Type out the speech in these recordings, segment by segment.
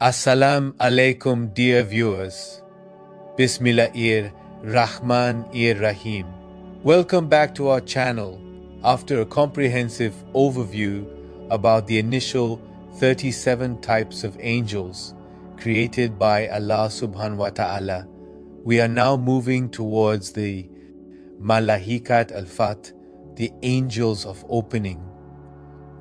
Assalamu alaikum, dear viewers. Bismillahir-Rahmanir-Rahim. Welcome back to our channel after a comprehensive overview about the initial 37 types of angels created by Allah subhanahu wa ta'ala. We are now moving towards the Malaikat Al Fath, the angels of opening.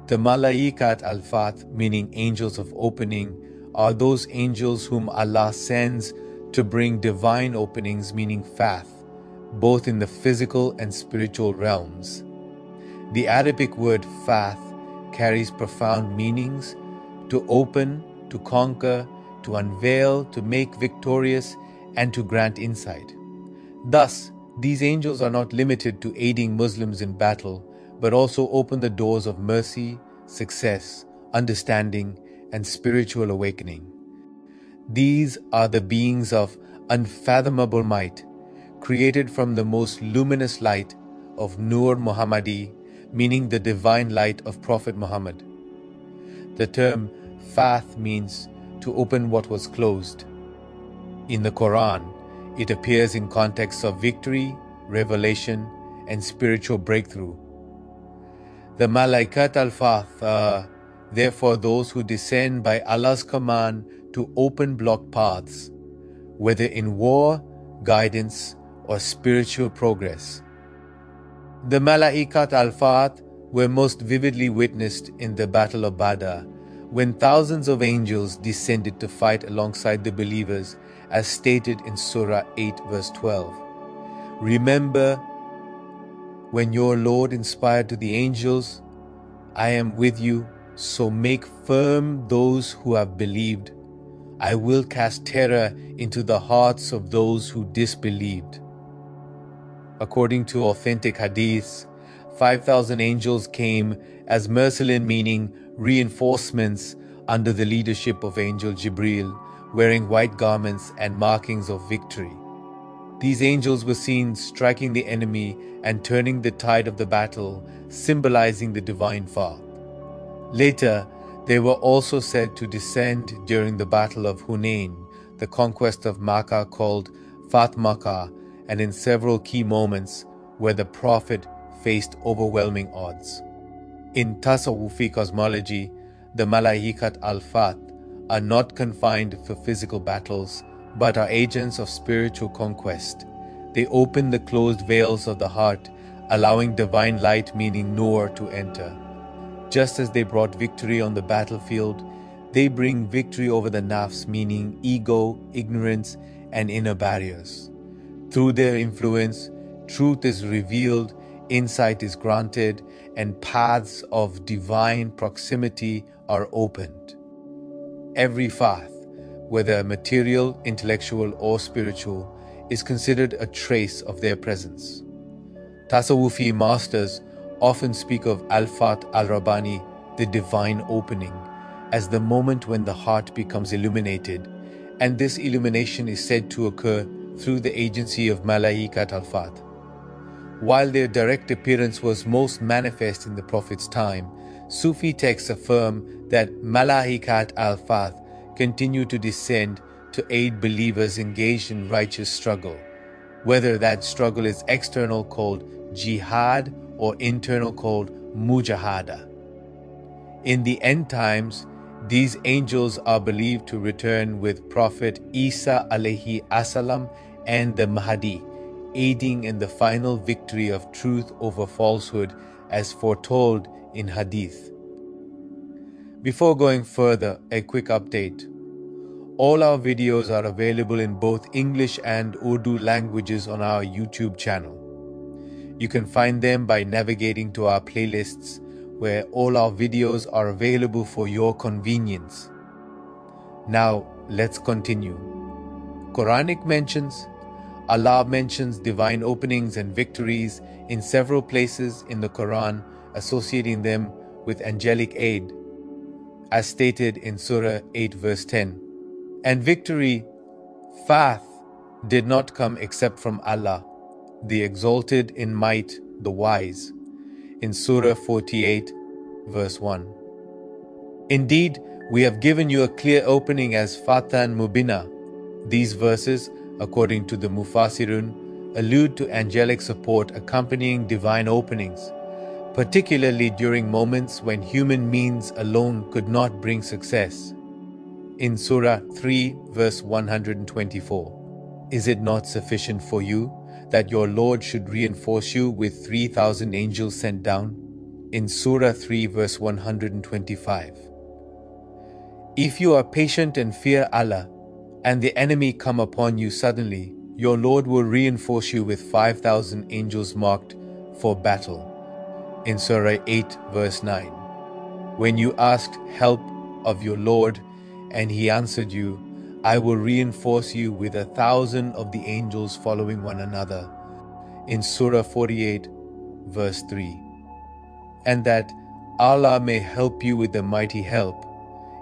The Malaikat Al Fath, meaning angels of opening, are those angels whom Allah sends to bring divine openings, meaning fath, both in the physical and spiritual realms. The Arabic word fath carries profound meanings: to open, to conquer, to unveil, to make victorious, and to grant insight. Thus, these angels are not limited to aiding Muslims in battle, but also open the doors of mercy, success, understanding, and spiritual awakening. These are the beings of unfathomable might, created from the most luminous light of Nur Muhammadi, meaning the divine light of Prophet Muhammad. The term fath means to open what was closed. In the Quran, it appears in contexts of victory, revelation, and spiritual breakthrough. The Malaikat Al Fath are therefore those who descend by Allah's command to open blocked paths, whether in war, guidance, or spiritual progress. The Malaikat Al Fath were most vividly witnessed in the Battle of Badr, when thousands of angels descended to fight alongside the believers, as stated in Surah 8 verse 12. Remember when your Lord inspired to the angels, "I am with you, so make firm those who have believed. I will cast terror into the hearts of those who disbelieved." According to authentic hadiths, 5,000 angels came as mursalin, meaning reinforcements, under the leadership of Angel Jibril, wearing white garments and markings of victory. These angels were seen striking the enemy and turning the tide of the battle, symbolizing the divine Fath. Later, they were also said to descend during the Battle of Hunain, the conquest of Makkah called Fath Makkah, and in several key moments where the Prophet faced overwhelming odds. In Tasawwufi cosmology, the Malaikat Al Fath are not confined for physical battles, but are agents of spiritual conquest. They open the closed veils of the heart, allowing divine light, meaning Nur, to enter. Just as they brought victory on the battlefield, they bring victory over the nafs, meaning ego, ignorance, and inner barriers. Through their influence, truth is revealed, insight is granted, and paths of divine proximity are opened. Every fath, whether material, intellectual, or spiritual, is considered a trace of their presence. Tasawwufi masters often speak of al-Fath al-Rabbani, the divine opening, as the moment when the heart becomes illuminated, and this illumination is said to occur through the agency of Malaikat Al Fath. While their direct appearance was most manifest in the Prophet's time, Sufi texts affirm that Malaikat Al Fath continue to descend to aid believers engaged in righteous struggle, whether that struggle is external called jihad or internal called mujahada. In the end times, these angels are believed to return with Prophet Isa alayhi assalam and the Mahdi, aiding in the final victory of truth over falsehood as foretold in Hadith. Before going further, a quick update. All our videos are available in both English and Urdu languages on our YouTube channel. You can find them by navigating to our playlists, where all our videos are available for your convenience. Now, let's continue. Quranic mentions. Allah mentions divine openings and victories in several places in the Quran, associating them with angelic aid, as stated in Surah 8 verse 10. And victory, fath, did not come except from Allah, the Exalted in might, the Wise, in Surah 48 verse 1. Indeed, We have given you a clear opening as Fathan Mubina. These verses, according to the Mufassirun, allude to angelic support accompanying divine openings, particularly during moments when human means alone could not bring success. In Surah 3, verse 124, "Is it not sufficient for you that your Lord should reinforce you with 3,000 angels sent down?" In Surah 3, verse 125, "If you are patient and fear Allah, and the enemy come upon you suddenly, your Lord will reinforce you with 5,000 angels marked for battle." In Surah 8, verse 9, "When you asked help of your Lord, and He answered you, I will reinforce you with 1,000 of the angels following one another." In Surah 48, verse 3, "And that Allah may help you with a mighty help."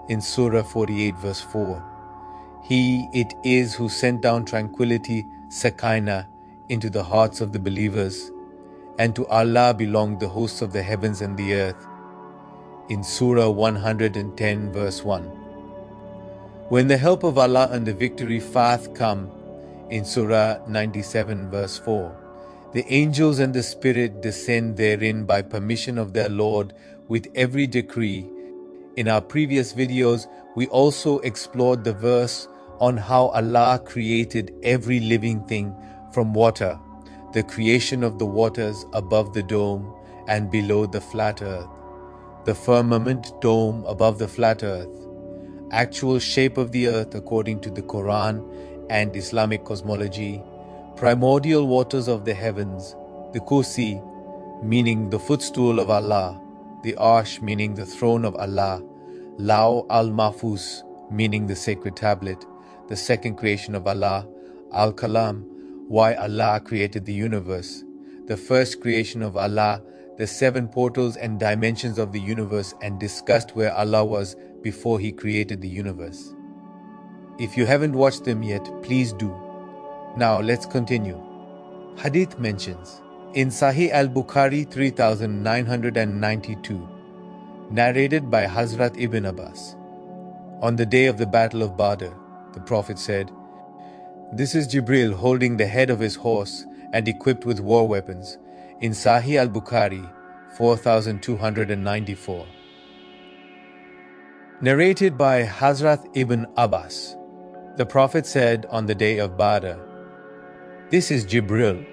In Surah 48, verse 4, "He it is who sent down tranquility, Sakina, into the hearts of the believers, and to Allah belong the hosts of the heavens and the earth." In Surah 110, verse 1, "When the help of Allah and the victory Fath come." In Surah 97, verse 4, "The angels and the Spirit descend therein by permission of their Lord with every decree." In our previous videos, we also explored the verse on how Allah created every living thing from water, the creation of the waters above the dome and below the flat earth, the firmament dome above the flat earth, actual shape of the earth according to the Quran and Islamic cosmology, primordial waters of the heavens, the kursi, meaning the footstool of Allah, the arsh, meaning the throne of Allah, Law al-Mahfuz, meaning the sacred tablet, the second creation of Allah, al-Kalam, why Allah created the universe, the first creation of Allah, the 7 portals and dimensions of the universe, and discussed where Allah was before He created the universe. If you haven't watched them yet, please do. Now let's continue. Hadith mentions in Sahih al-Bukhari 3992, narrated by Hazrat Ibn Abbas, on the day of the Battle of Badr, the Prophet said, "This is Jibril holding the head of his horse and equipped with war weapons." In Sahih al-Bukhari 4294. Narrated by Hazrat Ibn Abbas, the Prophet said on the day of Badr, "This is Jibril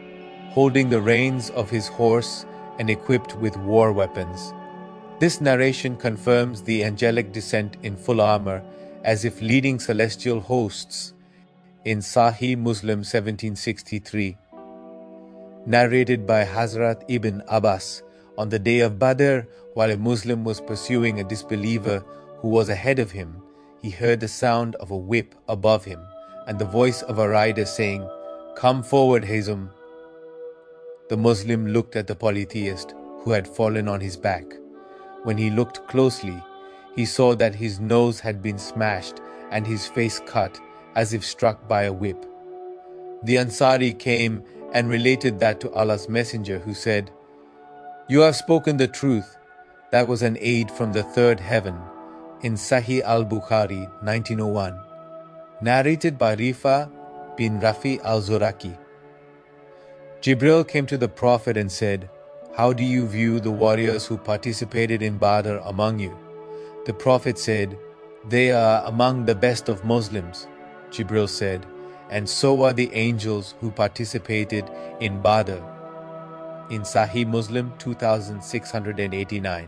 holding the reins of his horse and equipped with war weapons." This narration confirms the angelic descent in full armor as if leading celestial hosts in Sahih Muslim 1763. Narrated by Hazrat Ibn Abbas, on the day of Badr, while a Muslim was pursuing a disbeliever who was ahead of him, he heard the sound of a whip above him and the voice of a rider saying, "Come forward, Hazm." The Muslim looked at the polytheist who had fallen on his back. When he looked closely, he saw that his nose had been smashed and his face cut as if struck by a whip. The Ansari came and related that to Allah's Messenger, who said, "You have spoken the truth. That was an aid from the third heaven." In Sahih al-Bukhari 1901. Narrated by Rifa bin Rafi al-Zuraki. Jibril came to the Prophet and said, "How do you view the warriors who participated in Badr among you?" The Prophet said, "They are among the best of Muslims." Jibril said, "And so are the angels who participated in Badr." In Sahih Muslim 2689.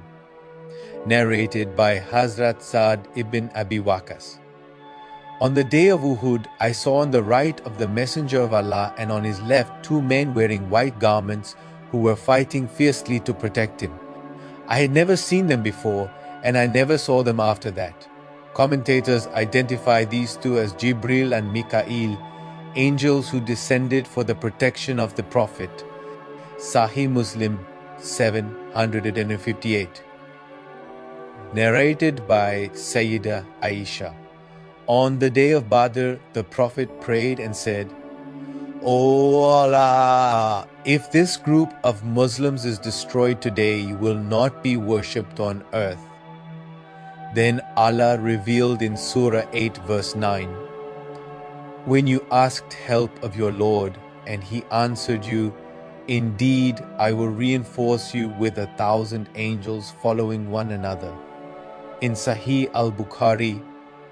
Narrated by Hazrat Sa'd ibn Abi Waqqas. On the day of Uhud, I saw on the right of the Messenger of Allah and on his left 2 men wearing white garments who were fighting fiercely to protect him. I had never seen them before, and I never saw them after that. Commentators identify these 2 as Jibril and Mikail, angels who descended for the protection of the Prophet. Sahih Muslim 758. Narrated by Sayyida Aisha. On the day of Badr, the Prophet prayed and said, "O Allah, if this group of Muslims is destroyed today, you will not be worshipped on earth. Then Allah revealed in Surah 8 verse 9, "When you asked help of your Lord, and He answered you, indeed, I will reinforce you with 1,000 angels following one another." In Sahih al-Bukhari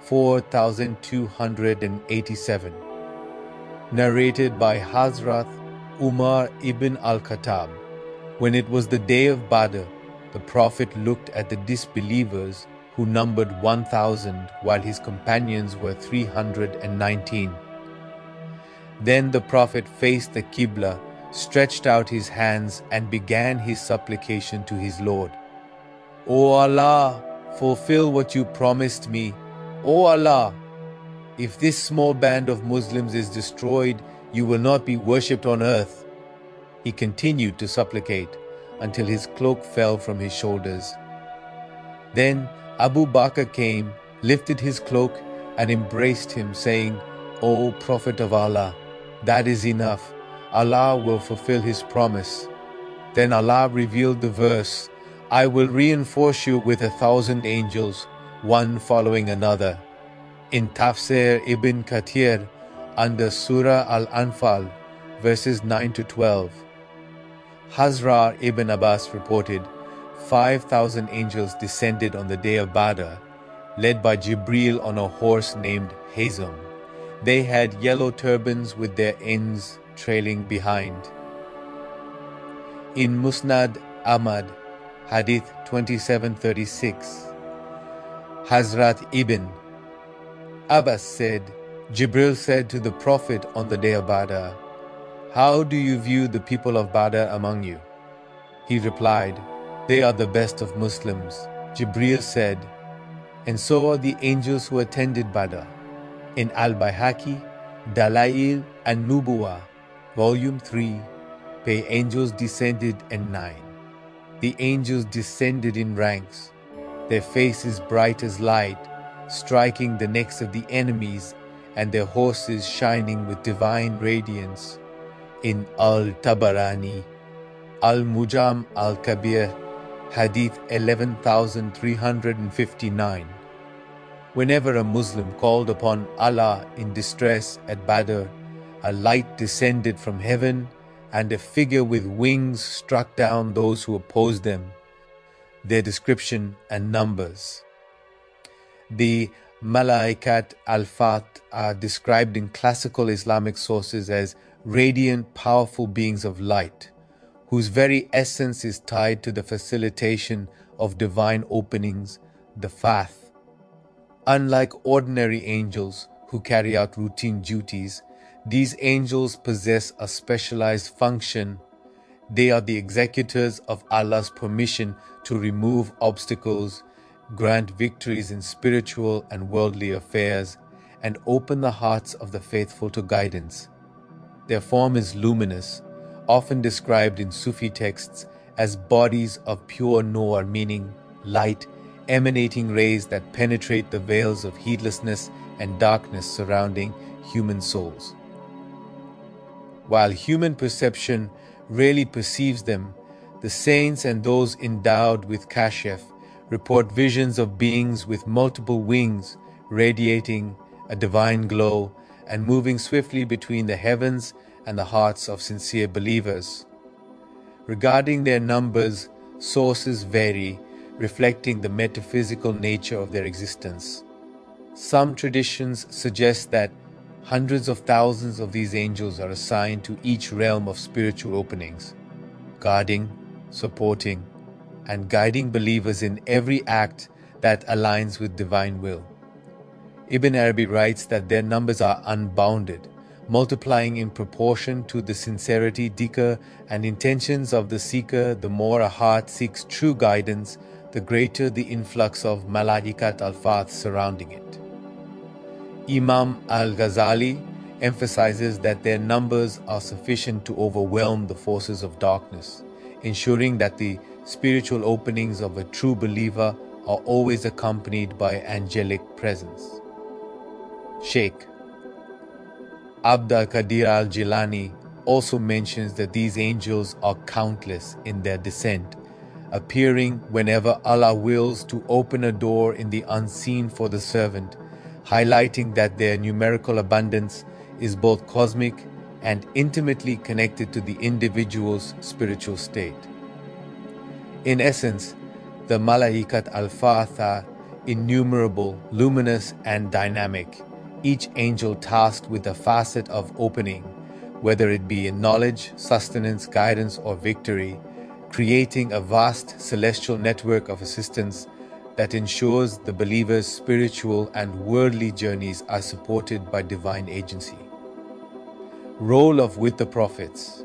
4287. Narrated by Hazrat Umar ibn al-Khattab. When it was the day of Badr, the Prophet looked at the disbelievers who numbered 1,000 while his companions were 319. Then the Prophet faced the Qibla, stretched out his hands and began his supplication to his Lord. "O Allah, fulfill what you promised me. O Allah, if this small band of Muslims is destroyed, you will not be worshipped on earth." He continued to supplicate until his cloak fell from his shoulders. Then Abu Bakr came, lifted his cloak and embraced him, saying, "O Prophet of Allah, that is enough. Allah will fulfill His promise." Then Allah revealed the verse, "I will reinforce you with 1,000 angels, one following another." In Tafsir Ibn Kathir under Surah Al-Anfāl, verses 9 to 12. Hazrat Ibn Abbas reported, 5,000 angels descended on the day of Badr, led by Jibreel on a horse named Hazm. They had yellow turbans with their ends trailing behind. In Musnad Ahmad, Hadith 2736, Hazrat Ibn Abbas said, Jibreel said to the Prophet on the day of Badr, "How do you view the people of Badr among you?" He replied, "They are the best of Muslims." Jibreel said, "And so are the angels who attended Badr." In Al-Bayhaqi, Dalail and Nubuwa, Volume 3, page Angels Descended and 9. The angels descended in ranks, their faces bright as light, striking the necks of the enemies, and their horses shining with divine radiance. In Al-Tabarani, Al-Mujam Al-Kabir, Hadith 11359. Whenever a Muslim called upon Allah in distress at Badr, a light descended from heaven and a figure with wings struck down those who opposed them. Their description and numbers. The Malaikat Al Fath are described in classical Islamic sources as radiant, powerful beings of light, whose very essence is tied to the facilitation of divine openings, the Fath. Unlike ordinary angels who carry out routine duties, these angels possess a specialized function. They are the executors of Allah's permission to remove obstacles, grant victories in spiritual and worldly affairs, and open the hearts of the faithful to guidance. Their form is luminous, often described in Sufi texts as bodies of pure nur, meaning light, emanating rays that penetrate the veils of heedlessness and darkness surrounding human souls. While human perception rarely perceives them, the saints and those endowed with kashf report visions of beings with multiple wings, radiating a divine glow and moving swiftly between the heavens and the hearts of sincere believers. Regarding their numbers, sources vary, reflecting the metaphysical nature of their existence. Some traditions suggest that hundreds of thousands of these angels are assigned to each realm of spiritual openings, guarding, supporting, and guiding believers in every act that aligns with divine will. Ibn Arabi writes that their numbers are unbounded, multiplying in proportion to the sincerity, dhikr, and intentions of the seeker. The more a heart seeks true guidance, the greater the influx of Malaikat Al Fath surrounding it. Imam Al-Ghazali emphasizes that their numbers are sufficient to overwhelm the forces of darkness, ensuring that the spiritual openings of a true believer are always accompanied by angelic presence. Sheikh Abd al-Qadir al-Jilani also mentions that these angels are countless in their descent, appearing whenever Allah wills to open a door in the unseen for the servant, highlighting that their numerical abundance is both cosmic and intimately connected to the individual's spiritual state. In essence, the Malaikat Al Fath are innumerable, luminous and dynamic, each angel tasked with a facet of opening, whether it be in knowledge, sustenance, guidance or victory, creating a vast celestial network of assistance that ensures the believer's spiritual and worldly journeys are supported by divine agency. Role of with the prophets.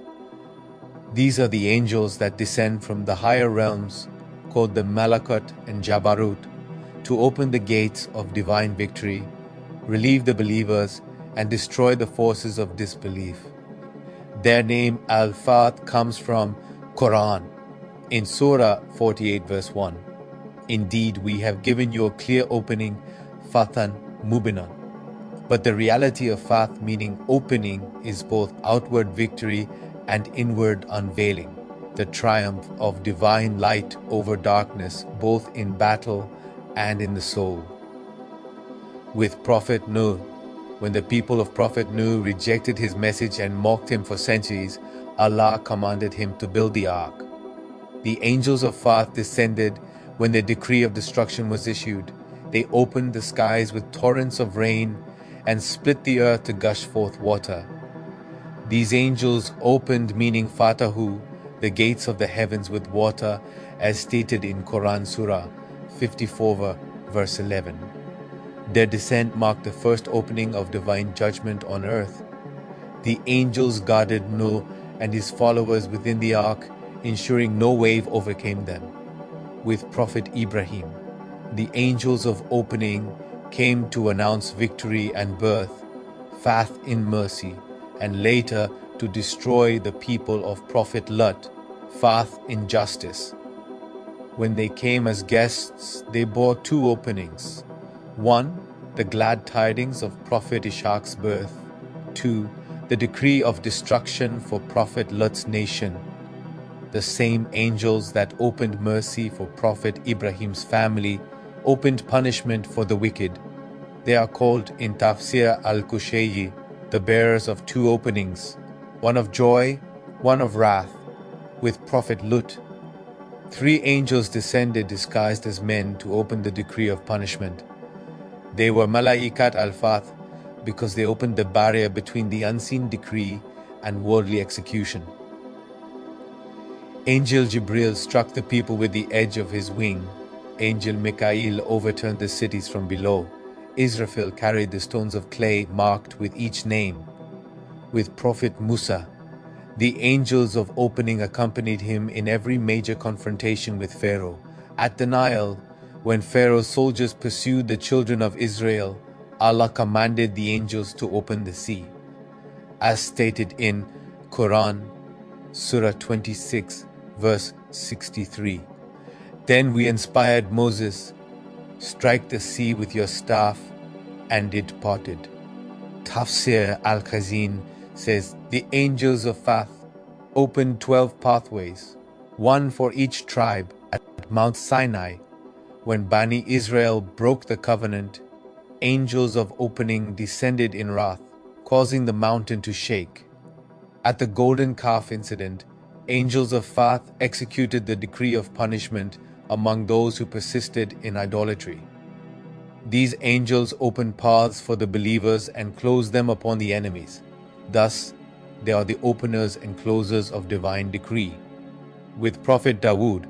These are the angels that descend from the higher realms, called the Malaikat and Jabarut, to open the gates of divine victory, relieve the believers, and destroy the forces of disbelief. Their name Al-Fath comes from Quran, in Surah 48 verse 1. Indeed, we have given you a clear opening, Fathan Mubinan. But the reality of Fath, meaning opening, is both outward victory and inward unveiling, the triumph of divine light over darkness, both in battle and in the soul. With Prophet Nuh, when the people of Prophet Nuh rejected his message and mocked him for centuries, Allah commanded him to build the ark. The angels of Fath descended when the decree of destruction was issued. They opened the skies with torrents of rain and split the earth to gush forth water. These angels opened, meaning Fatahu, the gates of the heavens with water, as stated in Quran Surah 54 verse 11. Their descent marked the first opening of divine judgment on earth. The angels guarded Noah and his followers within the ark, ensuring no wave overcame them. With Prophet Ibrahim, the angels of opening came to announce victory and birth, Fath in mercy, and later to destroy the people of Prophet Lut, Fath in justice. When they came as guests, they bore two openings. One, the glad tidings of Prophet Ishaq's birth. Two, the decree of destruction for Prophet Lut's nation. The same angels that opened mercy for Prophet Ibrahim's family opened punishment for the wicked. They are called in Tafsir al-Kushayyi the bearers of two openings, one of joy, one of wrath. With Prophet Lut, three angels descended disguised as men to open the decree of punishment. They were Malaikat Al Fath because they opened the barrier between the unseen decree and worldly execution. Angel Jibril struck the people with the edge of his wing. Angel Mikael overturned the cities from below. Israfil carried the stones of clay marked with each name. With Prophet Musa, the angels of opening accompanied him in every major confrontation with Pharaoh. At the Nile, when Pharaoh's soldiers pursued the children of Israel, Allah commanded the angels to open the sea. As stated in Quran, Surah 26, verse 63. Then we inspired Moses, strike the sea with your staff, and it parted. Tafsir al-Khazin says, the angels of Fath opened 12 pathways, one for each tribe at Mount Sinai. When Bani Israel broke the covenant, angels of opening descended in wrath, causing the mountain to shake. At the golden calf incident, angels of Fath executed the decree of punishment among those who persisted in idolatry. These angels opened paths for the believers and closed them upon the enemies. Thus, they are the openers and closers of divine decree. With Prophet Dawood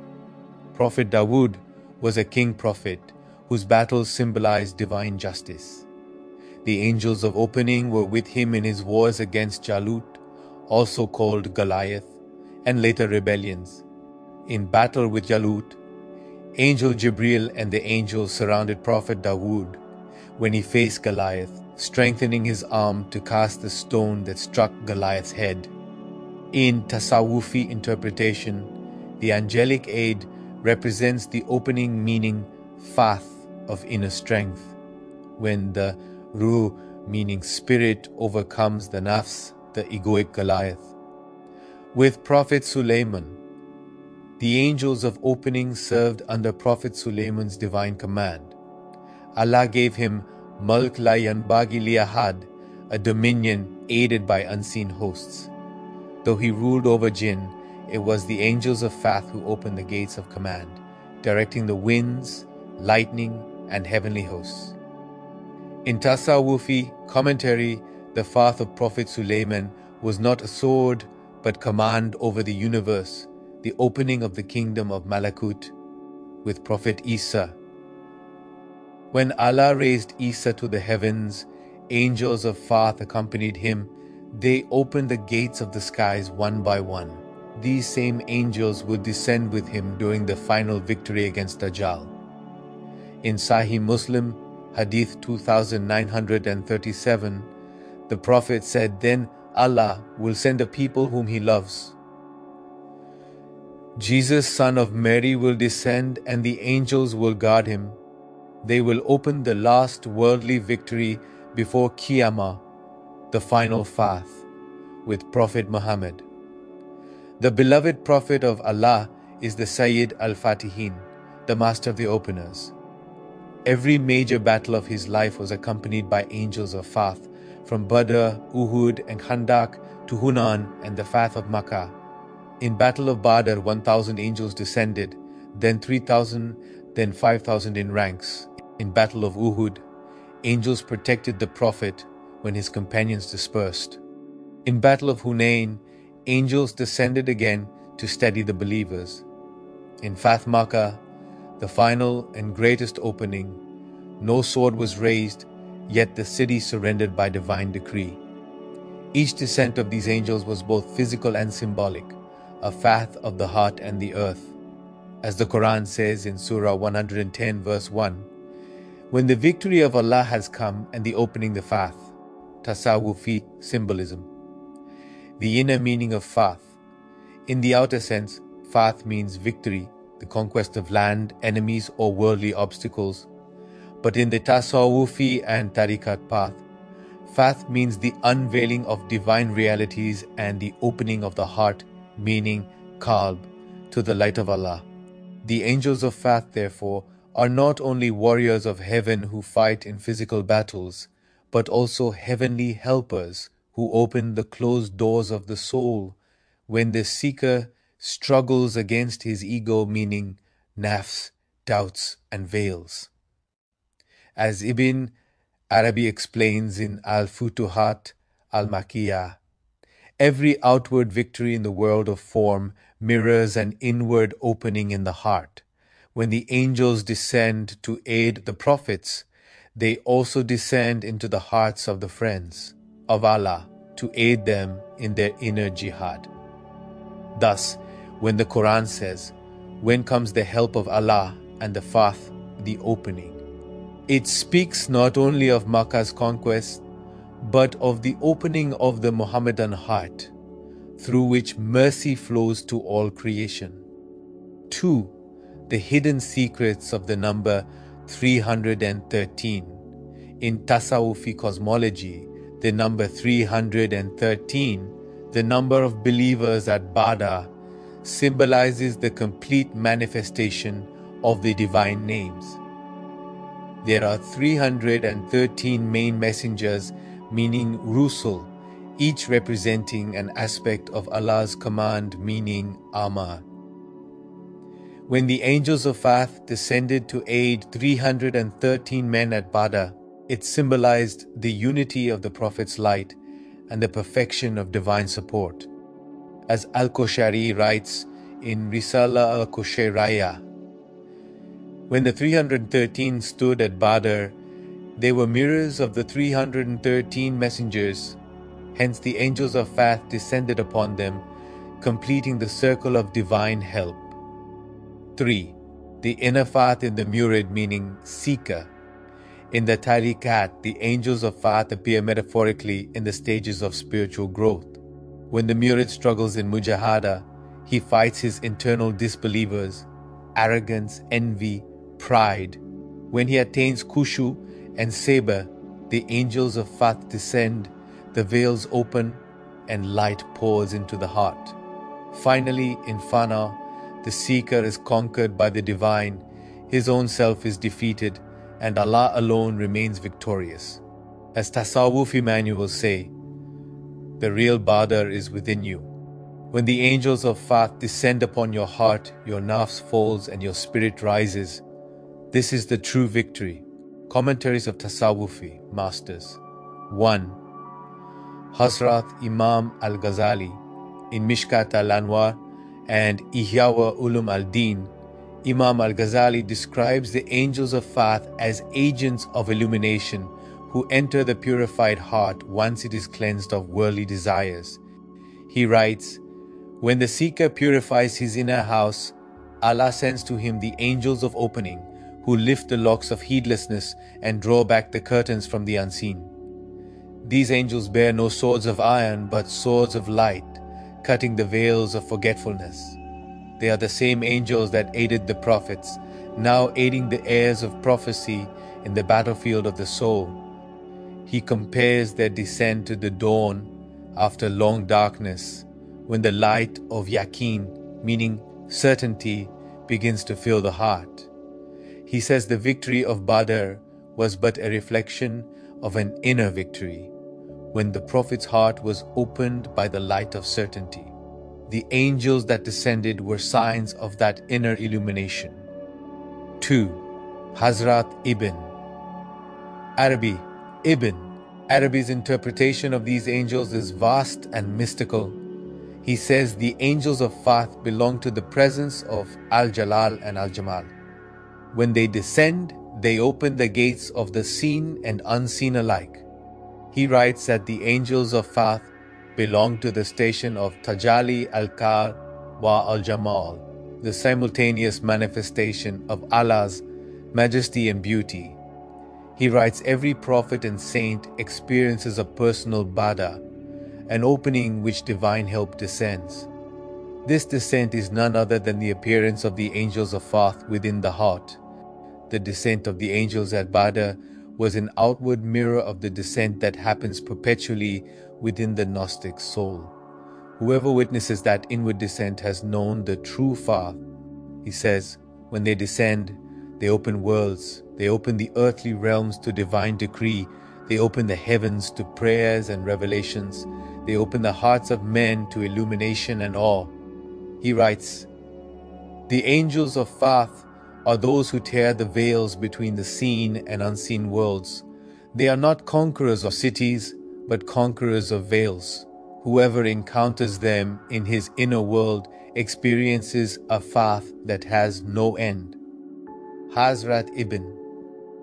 was a king prophet whose battles symbolized divine justice. The angels of opening were with him in his wars against Jalut, also called Goliath, and later rebellions. In battle with Jalut, Angel Jibril and the angels surrounded Prophet Dawood when he faced Goliath, strengthening his arm to cast the stone that struck Goliath's head. In Tasawwufi interpretation, the angelic aid represents the opening meaning Fath of inner strength, when the Ruh meaning spirit overcomes the Nafs, the egoic Goliath. With Prophet Sulaiman, The angels of opening served under Prophet Sulaiman's divine command. Allah gave him Mulk la yanbaghi li ahad, a dominion aided by unseen hosts. Though he ruled over jinn, it was the angels of Fath who opened the gates of command, directing the winds, lightning, and heavenly hosts. In Tasawwufi commentary, the Fath of Prophet Sulaiman was not a sword, but command over the universe, the opening of the kingdom of Malakut with Prophet Isa. When Allah raised Isa to the heavens, angels of Fath accompanied him. They opened the gates of the skies one by one. These same angels would descend with him during the final victory against Dajjal. In Sahih Muslim, Hadith 2937, the Prophet said, "Then Allah will send a people whom He loves. Jesus, son of Mary, will descend and the angels will guard him. They will open the last worldly victory before Qiyamah, the final Fath, with Prophet Muhammad. The beloved Prophet of Allah is the Sayyid al-Fatihin, the master of the openers. Every major battle of his life was accompanied by angels of Fath, from Badr, Uhud, and Khandak to Hunan and the Fath of Makkah. In Battle of Badr, 1,000 angels descended, then 3,000, then 5,000 in ranks. In Battle of Uhud, angels protected the Prophet when his companions dispersed. In Battle of Hunain, angels descended again to steady the believers. In Fath Makkah, the final and greatest opening, no sword was raised, yet the city surrendered by divine decree. Each descent of these angels was both physical and symbolic, a Fath of the heart and the earth. As the Quran says in Surah 110 verse 1, when the victory of Allah has come and the opening the Fath, Tasawwufi symbolism. The inner meaning of Fath. In the outer sense, Fath means victory, the conquest of land, enemies, or worldly obstacles. But in the Tasawwufi and Tariqat path, Fath means the unveiling of divine realities and the opening of the heart, meaning Qalb, to the light of Allah. The angels of Fath, therefore, are not only warriors of heaven who fight in physical battles, but also heavenly helpers who open the closed doors of the soul when the seeker struggles against his ego, meaning nafs, doubts, and veils. As Ibn Arabi explains in Al-Futuhat al-Makkiyah, every outward victory in the world of form mirrors an inward opening in the heart. When the angels descend to aid the prophets, they also descend into the hearts of the friends of Allah to aid them in their inner jihad. Thus, when the Quran says, "When comes the help of Allah and the Fath, the opening," it speaks not only of Makkah's conquest, but of the opening of the Muhammadan heart, through which mercy flows to all creation. 2. The hidden secrets of the number 313. In Tasawwufi cosmology, the number 313, the number of believers at Badr, symbolizes the complete manifestation of the divine names. There are 313 main messengers, meaning Rusul, each representing an aspect of Allah's command, meaning Amar. When the angels of Fath descended to aid 313 men at Badr, it symbolized the unity of the Prophet's light and the perfection of divine support. As Al-Qushayri writes in Risala al-Qushayriya, when the 313 stood at Badr, they were mirrors of the 313 messengers. Hence the angels of Fath descended upon them, completing the circle of divine help. 3. The inner Fath in the murid, meaning seeker. In the Tariqat, the angels of Fath appear metaphorically in the stages of spiritual growth. When the murid struggles in mujahada, he fights his internal disbelievers, arrogance, envy, pride. When he attains khushu and sabr, the angels of Fath descend, the veils open, and light pours into the heart. Finally, in fana, The seeker is conquered by the divine, his own self is defeated, and Allah alone remains victorious. As Tasawwufi manuals say, the real Badr is within you. When the angels of Fath descend upon your heart, your nafs falls and your spirit rises. This is the true victory. Commentaries of Tasawwufi Masters. 1. Hazrat Imam Al-Ghazali in Mishkat Al-Anwar and Ihya wa Ulum al-Din, Imam Al-Ghazali describes the angels of Fath as agents of illumination who enter the purified heart once it is cleansed of worldly desires. He writes, when the seeker purifies his inner house, Allah sends to him the angels of opening, who lift the locks of heedlessness and draw back the curtains from the unseen. These angels bear no swords of iron, but swords of light, cutting the veils of forgetfulness. They are the same angels that aided the prophets, now aiding the heirs of prophecy in the battlefield of the soul. He compares their descent to the dawn after long darkness, when the light of yaqeen, meaning certainty, begins to fill the heart. He says the victory of Badr was but a reflection of an inner victory, when the Prophet's heart was opened by the light of certainty. The angels that descended were signs of that inner illumination. 2. Hazrat Ibn Arabi. Ibn Arabi's interpretation of these angels is vast and mystical. He says the angels of Fath belong to the presence of Al-Jalal and Al-Jamal. When they descend, they open the gates of the seen and unseen alike. He writes that the angels of Fath belong to the station of Tajalli al-Kal wa al-Jamal, the simultaneous manifestation of Allah's majesty and beauty. He writes every prophet and saint experiences a personal bada, an opening which divine help descends. This descent is none other than the appearance of the angels of Fath within the heart. The descent of the angels at Badr was an outward mirror of the descent that happens perpetually within the Gnostic soul. Whoever witnesses that inward descent has known the true Fath. He says, when they descend, they open worlds, they open the earthly realms to divine decree, they open the heavens to prayers and revelations, they open the hearts of men to illumination and awe. He writes, the angels of Fath are those who tear the veils between the seen and unseen worlds. They are not conquerors of cities, but conquerors of veils. Whoever encounters them in his inner world experiences a Fath that has no end. Hazrat Ibn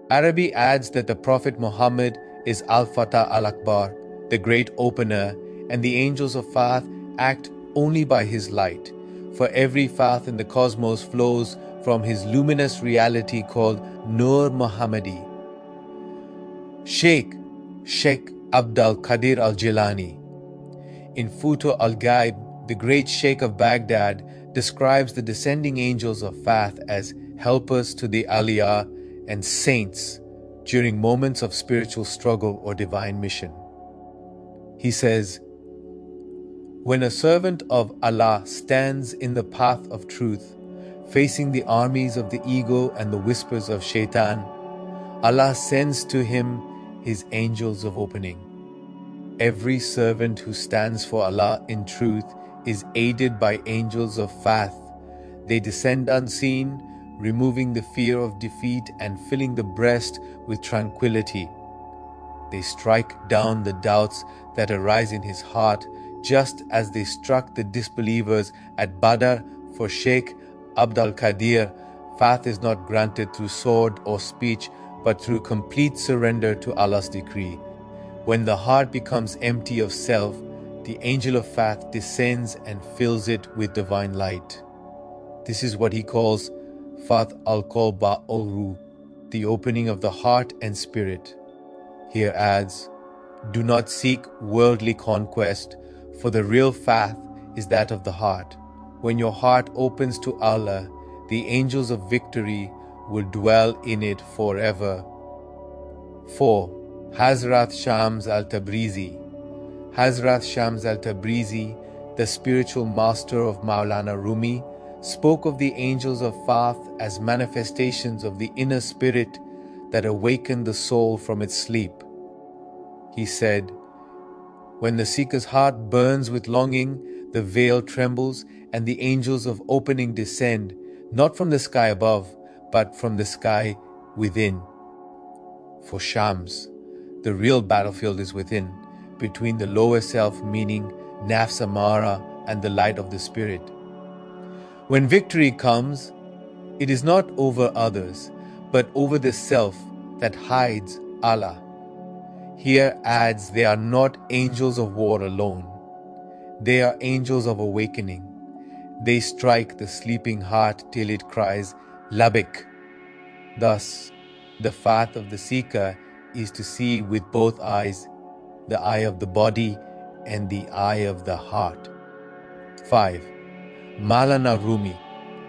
Arabi adds that the Prophet Muhammad is al-Fatḥ al-Akbar, the great opener, and the angels of Fath act only by his light, for every Fath in the cosmos flows from his luminous reality called Nur Muhammadi. Sheikh Abdul Qadir al-Jilani in Futuh al-Ghaib, the great Sheikh of Baghdad describes the descending angels of Fath as helpers to the Awliya and saints during moments of spiritual struggle or divine mission. He says, when a servant of Allah stands in the path of truth, facing the armies of the ego and the whispers of shaitan, Allah sends to him his angels of opening. Every servant who stands for Allah in truth is aided by angels of Fath. They descend unseen, removing the fear of defeat and filling the breast with tranquility. They strike down the doubts that arise in his heart, just as they struck the disbelievers at Badr. For Sheikh Abdul Qadir, Fath is not granted through sword or speech, but through complete surrender to Allah's decree. When the heart becomes empty of self, the angel of Fath descends and fills it with divine light. This is what he calls Fath al-Qalba al-Ruh, the opening of the heart and spirit. Here adds, do not seek worldly conquest, for the real Fath is that of the heart. When your heart opens to Allah, the angels of victory will dwell in it forever. 4. Hazrat Shams al-Tabrizi. Hazrat Shams al-Tabrizi, the spiritual master of Maulana Rumi, spoke of the angels of Fath as manifestations of the inner spirit that awaken the soul from its sleep. He said, when the seeker's heart burns with longing, the veil trembles, and the angels of opening descend, not from the sky above, but from the sky within. For Shams, the real battlefield is within, between the lower self, meaning Nafs Amara, and the light of the spirit. When victory comes, it is not over others, but over the self that hides Allah. Here adds, they are not angels of war alone. They are angels of awakening. They strike the sleeping heart till it cries, Labik. Thus, the Fath of the seeker is to see with both eyes, the eye of the body and the eye of the heart. 5. Maulana Rumi,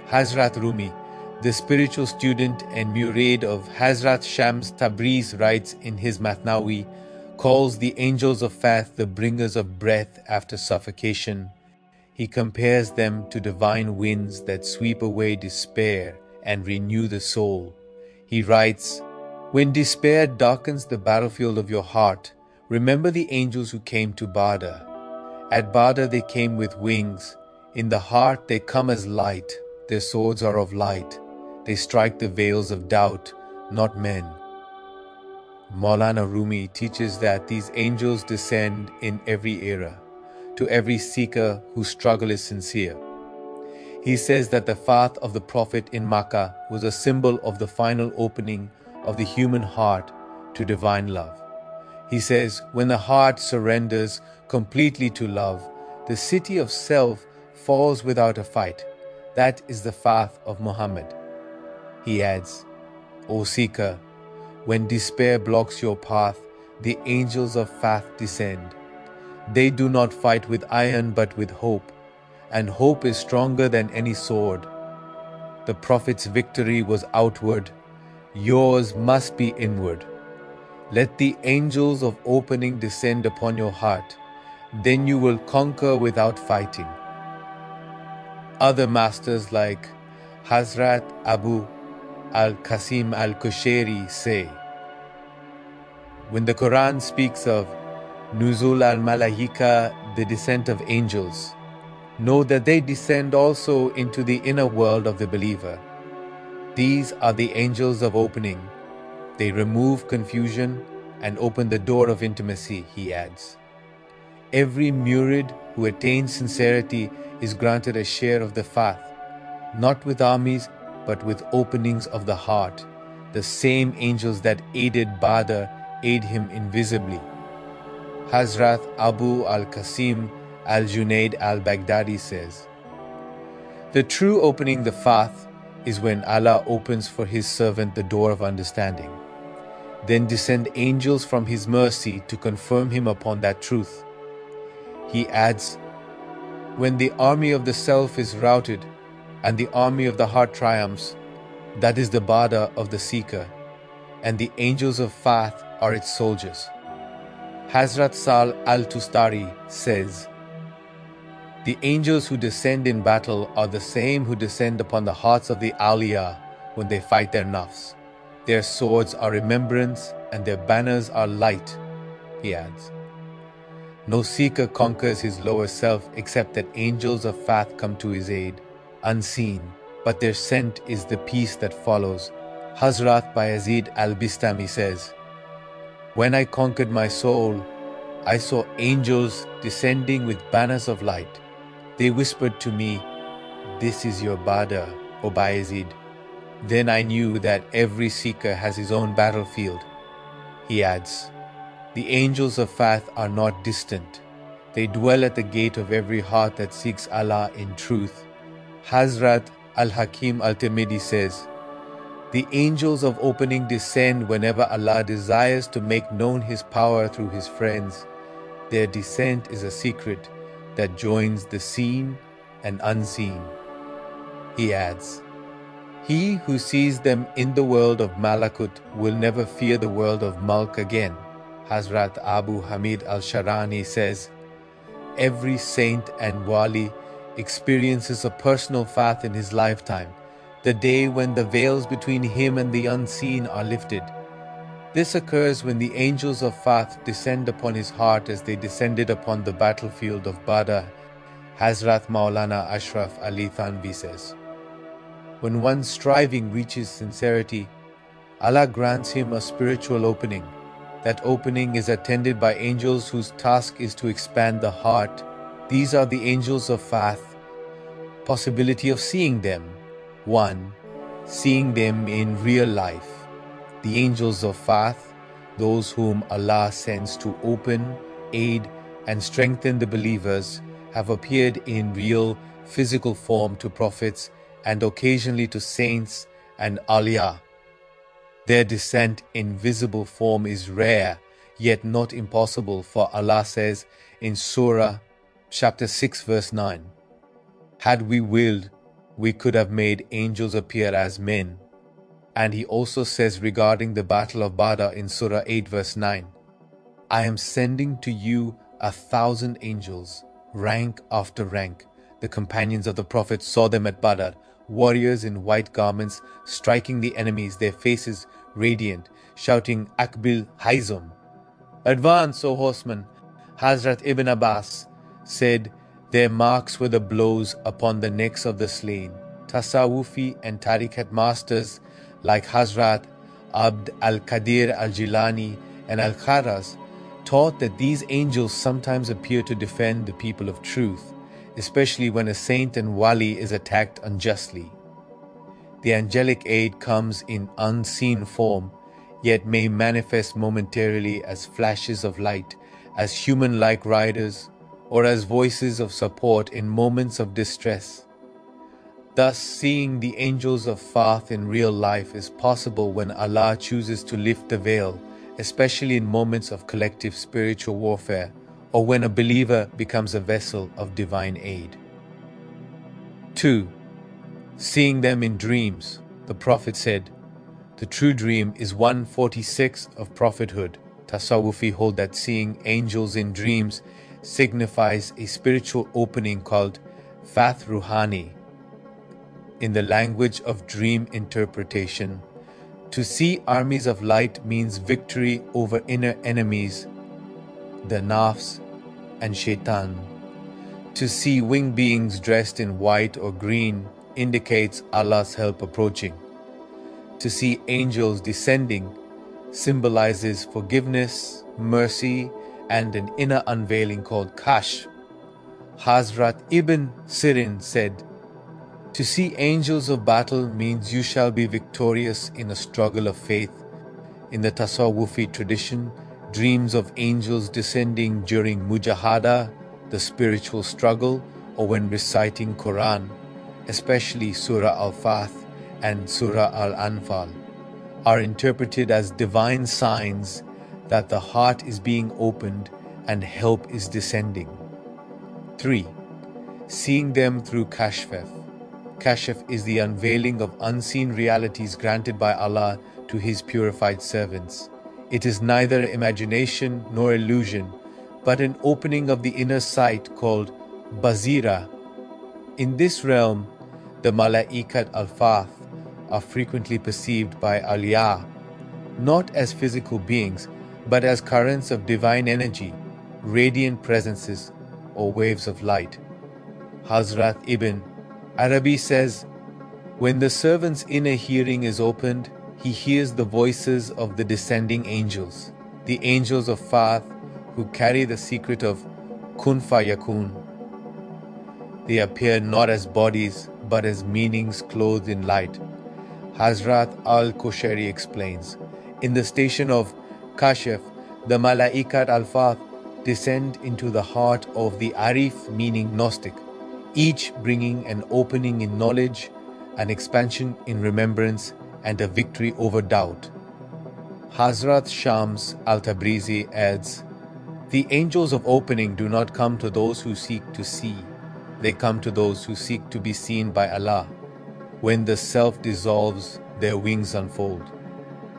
Hazrat Rumi, the spiritual student and murad of Hazrat Shams Tabriz, writes in his Mathnawi, calls the angels of Fath the bringers of breath after suffocation. He compares them to divine winds that sweep away despair and renew the soul. He writes, when despair darkens the battlefield of your heart, remember the angels who came to Badr. At Badr they came with wings. In the heart they come as light. Their swords are of light. They strike the veils of doubt, not men. Maulana Rumi teaches that these angels descend in every era, to every seeker whose struggle is sincere. He says that the Fath of the Prophet in Makkah was a symbol of the final opening of the human heart to divine love. He says, when the heart surrenders completely to love, the city of self falls without a fight. That is the Fath of Muhammad. He adds, O seeker, when despair blocks your path, the angels of Fath descend. They do not fight with iron but with hope, and hope is stronger than any sword. The Prophet's victory was outward, yours must be inward. Let the angels of opening descend upon your heart, then you will conquer without fighting. Other masters like Hazrat Abu al-Qasim al-Kushairi say, when the Quran speaks of Nuzul al-Malā'ikat, the descent of angels, know that they descend also into the inner world of the believer. These are the angels of opening. They remove confusion and open the door of intimacy, he adds. Every murid who attains sincerity is granted a share of the Fath, not with armies, but with openings of the heart. The same angels that aided Badr aid him invisibly. Hazrat Abu al-Qasim al-Junaid al-Baghdadi says, the true opening the Fath is when Allah opens for His servant the door of understanding. Then descend angels from His mercy to confirm him upon that truth. He adds, when the army of the self is routed and the army of the heart triumphs, that is the Badr of the seeker, and the angels of Fath are its soldiers. Hazrat Sal al-Tustari says, the angels who descend in battle are the same who descend upon the hearts of the awliya when they fight their nafs. Their swords are remembrance and their banners are light, he adds. No seeker conquers his lower self except that angels of Fath come to his aid, unseen, but their scent is the peace that follows. Hazrat Bayazid al-Bistami says, when I conquered my soul, I saw angels descending with banners of light. They whispered to me, this is your Badr, O Bayazid. Then I knew that every seeker has his own battlefield. He adds, the angels of Fath are not distant. They dwell at the gate of every heart that seeks Allah in truth. Hazrat Al-Hakim Al-Tirmidhi says, the angels of opening descend whenever Allah desires to make known His power through His friends. Their descent is a secret that joins the seen and unseen. He adds, he who sees them in the world of Malakut will never fear the world of Mulk again. Hazrat Abu Hamid al-Sharani says, every saint and wali experiences a personal fath in his lifetime, the day when the veils between him and the unseen are lifted. This occurs when the angels of Fath descend upon his heart as they descended upon the battlefield of Badr. Hazrat Maulana Ashraf Ali Thanvi says, when one's striving reaches sincerity, Allah grants him a spiritual opening. That opening is attended by angels whose task is to expand the heart. These are the angels of Fath. Possibility of seeing them. 1. Seeing them in real life. The angels of Fath, those whom Allah sends to open, aid, and strengthen the believers, have appeared in real, physical form to prophets and occasionally to saints and awliya. Their descent in visible form is rare, yet not impossible, for Allah says in Surah chapter 6 verse 9, had we willed, we could have made angels appear as men. And he also says regarding the battle of Badr in Surah 8 verse 9, I am sending to you 1,000 angels, rank after rank. The companions of the Prophet saw them at Badr, warriors in white garments striking the enemies, their faces radiant, shouting Akbil Haizum, advance, O horsemen. Hazrat Ibn Abbas said their marks were the blows upon the necks of the slain. Tasawufi and Tariqat masters like Hazrat Abd al-Qadir al-Jilani and al-Kharas taught that these angels sometimes appear to defend the people of truth, especially when a saint and wali is attacked unjustly. The angelic aid comes in unseen form, yet may manifest momentarily as flashes of light, as human-like riders, or as voices of support in moments of distress. Thus, seeing the angels of Fath in real life is possible when Allah chooses to lift the veil, especially in moments of collective spiritual warfare, or when a believer becomes a vessel of divine aid. 2. Seeing them in dreams. The Prophet said, the true dream is 146 of prophethood. Tasawufi hold that seeing angels in dreams signifies a spiritual opening called Fath Ruhani. In the language of dream interpretation, to see armies of light means victory over inner enemies, the nafs and shaitan. To see winged beings dressed in white or green indicates Allah's help approaching. To see angels descending symbolizes forgiveness, mercy, and an inner unveiling called Kashf. Hazrat Ibn Sirin said, to see angels of battle means you shall be victorious in a struggle of faith. In the Tasawwufi tradition, dreams of angels descending during mujahada, the spiritual struggle, or when reciting Quran, especially Surah Al-Fath and Surah Al-Anfāl, are interpreted as divine signs that the heart is being opened and help is descending. 3. Seeing them through Kashf. Kashf is the unveiling of unseen realities granted by Allah to His purified servants. It is neither imagination nor illusion, but an opening of the inner sight called Bazira. In this realm, the Malaikat Al Fath are frequently perceived by awliya, not as physical beings, but as currents of divine energy, radiant presences, or waves of light. Hazrat Ibn Arabi says, when the servant's inner hearing is opened, he hears the voices of the descending angels, the angels of Fath who carry the secret of Kun Fayakun. They appear not as bodies, but as meanings clothed in light. Hazrat Al-Qushayri explains, in the station of Kashf, the Malaikat Al Fath descend into the heart of the Arif, meaning Gnostic, each bringing an opening in knowledge, an expansion in remembrance, and a victory over doubt. Hazrat Shams Al-Tabrizi adds, the angels of opening do not come to those who seek to see, they come to those who seek to be seen by Allah. When the self dissolves, their wings unfold.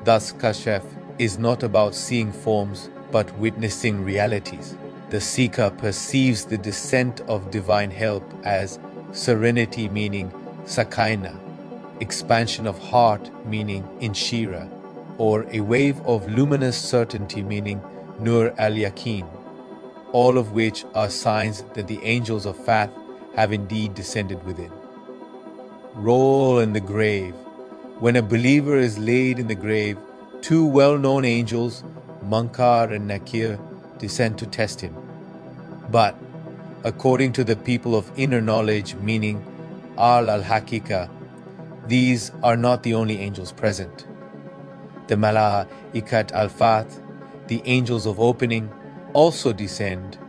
Thus Kashf is not about seeing forms, but witnessing realities. The seeker perceives the descent of divine help as serenity meaning sakina, expansion of heart meaning inshira, or a wave of luminous certainty meaning nur al-yaqeen, all of which are signs that the angels of Fath have indeed descended within. Role in the grave. When a believer is laid in the grave, two well-known angels, Munkar and Nakir, descend to test him. But, according to the people of inner knowledge, meaning al-Haqiqah, these are not the only angels present. The Malaikat Al Fath, the angels of opening, also descend,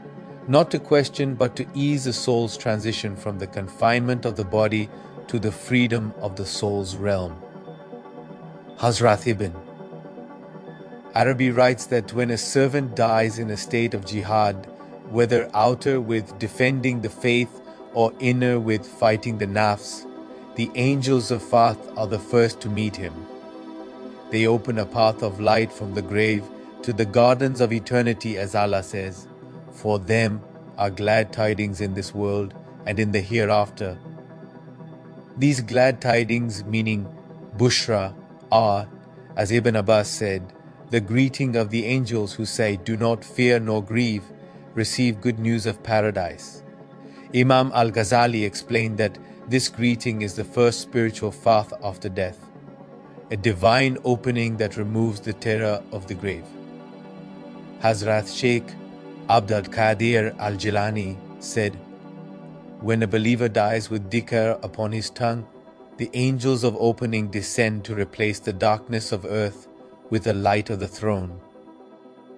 not to question but to ease the soul's transition from the confinement of the body to the freedom of the soul's realm. Hazrat Ibn Arabi writes that when a servant dies in a state of jihad, whether outer with defending the faith or inner with fighting the nafs, the angels of Fath are the first to meet him. They open a path of light from the grave to the gardens of eternity, as Allah says, "For them are glad tidings in this world and in the hereafter." These glad tidings, meaning Bushra, are, as Ibn Abbas said, the greeting of the angels who say, "Do not fear nor grieve, receive good news of paradise." Imam al-Ghazali explained that this greeting is the first spiritual fath after death, a divine opening that removes the terror of the grave. Hazrat Sheikh Abdul Qadir al-Jilani said, "When a believer dies with dhikr upon his tongue, the angels of opening descend to replace the darkness of earth with the light of the throne.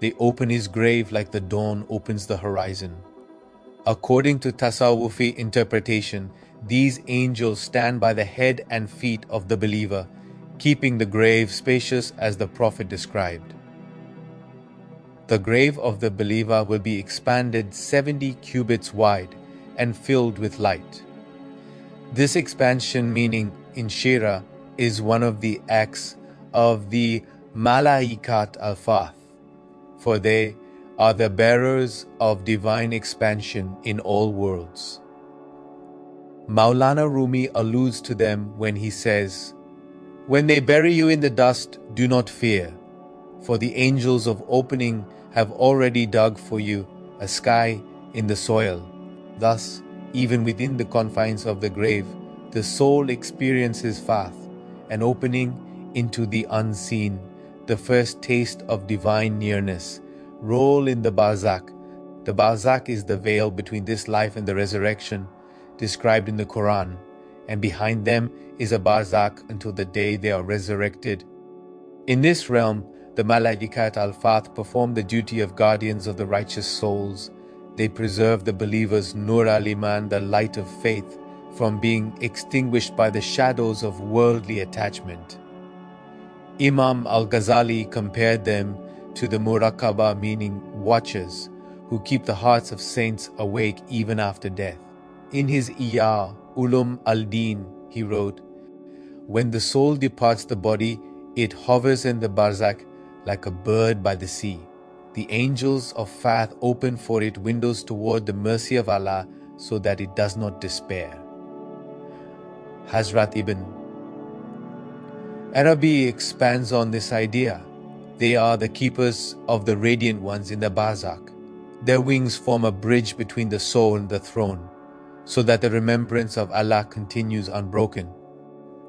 They open his grave like the dawn opens the horizon." According to Tasawwufi interpretation, these angels stand by the head and feet of the believer, keeping the grave spacious as the Prophet described. The grave of the believer will be expanded 70 cubits wide and filled with light. This expansion, meaning inshira, is one of the acts of the Malaikat Al Fath, for they are the bearers of divine expansion in all worlds. Maulana Rumi alludes to them when he says, "When they bury you in the dust, do not fear, for the angels of opening have already dug for you a sky in the soil." Thus, even within the confines of the grave, the soul experiences fath, an opening into the unseen, the first taste of divine nearness. Role in the barzakh. The barzakh is the veil between this life and the resurrection, described in the Quran, and behind them is a barzakh until the day they are resurrected. In this realm, the Malaikat Al Fath perform the duty of guardians of the righteous souls. They preserve the believer's Nur al-Iman, the light of faith, from being extinguished by the shadows of worldly attachment. Imam al-Ghazali compared them to the Muraqaba, meaning watchers, who keep the hearts of saints awake even after death. In his Iya Ulum al-Din, he wrote, "When the soul departs the body, it hovers in the barzakh like a bird by the sea. The angels of Fath open for it windows toward the mercy of Allah so that it does not despair." Hazrat Ibn Arabi expands on this idea. They are the keepers of the radiant ones in the barzakh. Their wings form a bridge between the soul and the throne, so that the remembrance of Allah continues unbroken.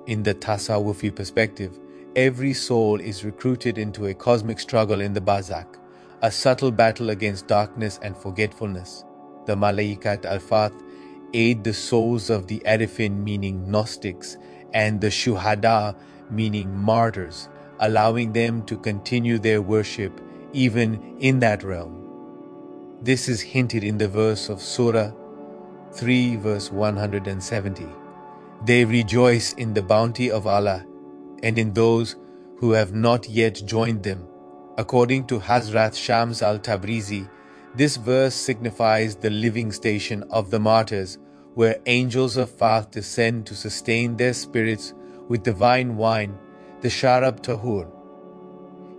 In the Tasawwufi perspective, every soul is recruited into a cosmic struggle in the barzakh, a subtle battle against darkness and forgetfulness. The Malaikat Al Fath aid the souls of the Arifin, meaning Gnostics, and the Shuhada, meaning martyrs, allowing them to continue their worship even in that realm. This is hinted in the verse of Surah 3 verse 170. They rejoice in the bounty of Allah and in those who have not yet joined them. According to Hazrat Shams al-Tabrizi, this verse signifies the living station of the martyrs, where angels of Fath descend to sustain their spirits with divine wine, the Sharab Tahur.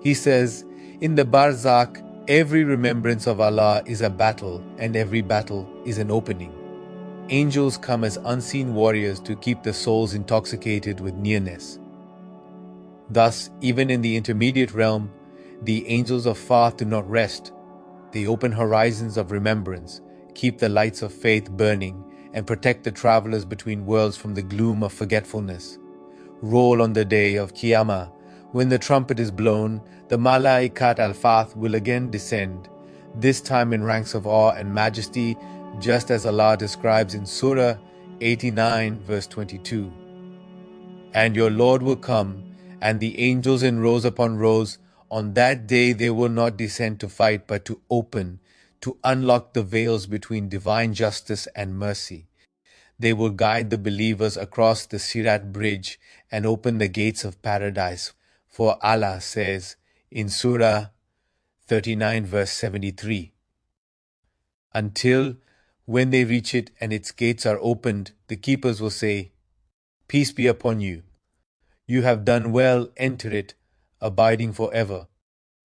He says, in the barzakh, every remembrance of Allah is a battle, and every battle is an opening. Angels come as unseen warriors to keep the souls intoxicated with nearness. Thus, even in the intermediate realm, the angels of Fath do not rest. They open horizons of remembrance, keep the lights of faith burning, and protect the travelers between worlds from the gloom of forgetfulness. Roll on the day of Qiyamah. When the trumpet is blown, the Malaikat Al Fath will again descend, this time in ranks of awe and majesty, just as Allah describes in Surah 89 verse 22. And your Lord will come, and the angels in rows upon rows. On that day they will not descend to fight, but to open, to unlock the veils between divine justice and mercy. They will guide the believers across the Sirat bridge and open the gates of paradise. For Allah says in Surah 39 verse 73, until when they reach it and its gates are opened, the keepers will say, peace be upon you. You have done well, enter it, abiding forever.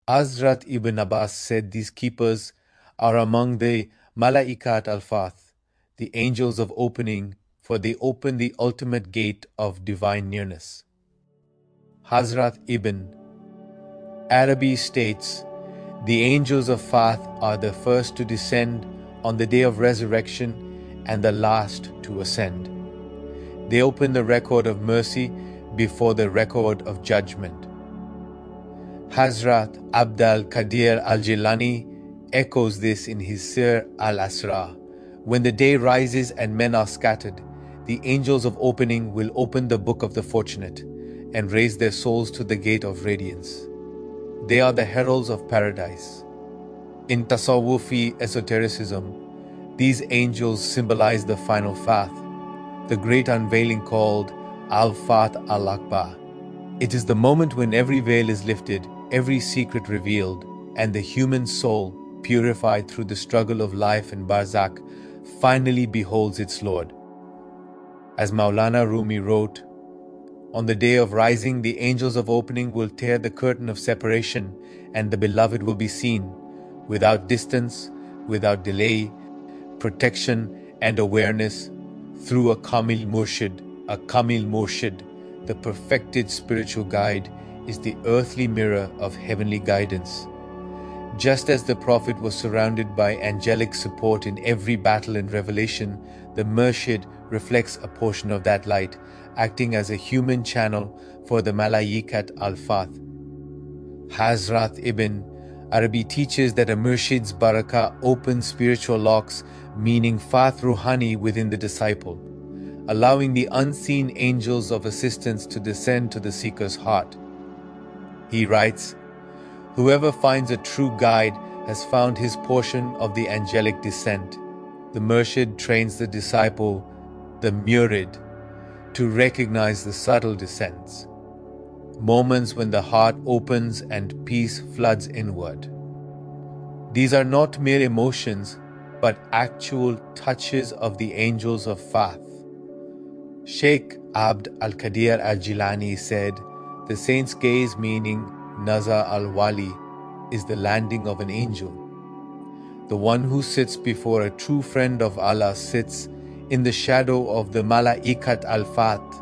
Hazrat Ibn Abbas said these keepers are among the Malaikat Al Fath, the angels of opening, for they open the ultimate gate of divine nearness. Hazrat Ibn Arabi states, the angels of Fath are the first to descend on the day of resurrection and the last to ascend. They open the record of mercy before the record of judgment. Hazrat Abdul Qadir al-Jilani echoes this in his Sir al-Asra. When the day rises and men are scattered, the angels of opening will open the book of the fortunate and raise their souls to the gate of radiance. They are the heralds of paradise. In Tasawwufi esotericism, these angels symbolize the final Fath, the great unveiling called al-Fath al-Akbar. It is the moment when every veil is lifted, every secret revealed, and the human soul, purified through the struggle of life and barzakh, finally beholds its Lord. As Maulana Rumi wrote, on the day of rising, the angels of opening will tear the curtain of separation, and the beloved will be seen, without distance, without delay, protection and awareness, through a Kamil Murshid. A Kamil Murshid, the perfected spiritual guide, is the earthly mirror of heavenly guidance. Just as the Prophet was surrounded by angelic support in every battle and revelation, the Murshid reflects a portion of that light, acting as a human channel for the Malaikat Al Fath. Hazrat Ibn Arabi teaches that a Murshid's barakah opens spiritual locks, meaning Fath Ruhani within the disciple, allowing the unseen angels of assistance to descend to the seeker's heart. He writes, whoever finds a true guide has found his portion of the angelic descent. The Murshid trains the disciple, the Murid, to recognize the subtle descents, moments when the heart opens and peace floods inward. These are not mere emotions, but actual touches of the angels of Fath. Sheikh Abd al-Qadir al-Jilani said, the saint's gaze, meaning Nazar al-Wali, is the landing of an angel. The one who sits before a true friend of Allah sits in the shadow of the Malaikat Al Fath.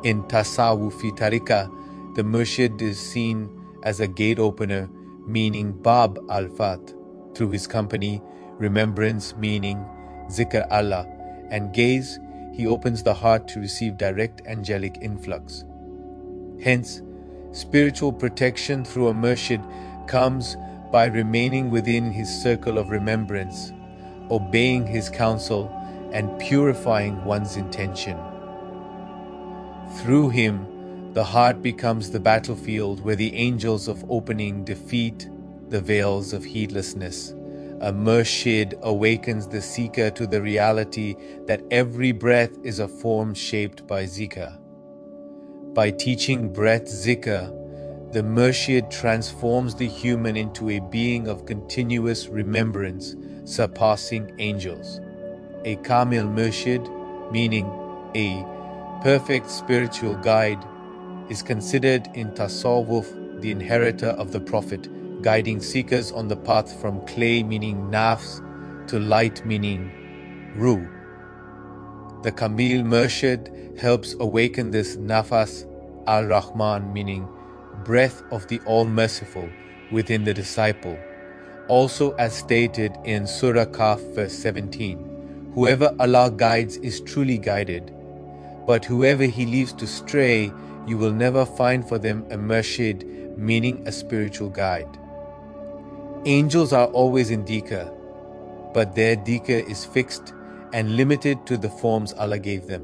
In Tasawwufi Tariqah, the Murshid is seen as a gate opener, meaning Bab Al Fath, through his company, remembrance, meaning Zikr Allah, and gaze, he opens the heart to receive direct angelic influx. Hence, spiritual protection through a Murshid comes by remaining within his circle of remembrance, obeying his counsel, and purifying one's intention. Through him, the heart becomes the battlefield where the angels of opening defeat the veils of heedlessness. A Murshid awakens the seeker to the reality that every breath is a form shaped by zikr. By teaching breath zikr, the Murshid transforms the human into a being of continuous remembrance, surpassing angels. A Kamil Murshid, meaning a perfect spiritual guide, is considered in Tasawwuf the inheritor of the Prophet, guiding seekers on the path from clay, meaning nafs, to light, meaning ruh. The Kamil Murshid helps awaken this Nafas al-Rahman, meaning breath of the All-Merciful, within the disciple. Also as stated in Surah Kaf verse 17, whoever Allah guides is truly guided, but whoever He leaves to stray, you will never find for them a Murshid, meaning a spiritual guide. Angels are always in dhikr, but their dhikr is fixed and limited to the forms Allah gave them.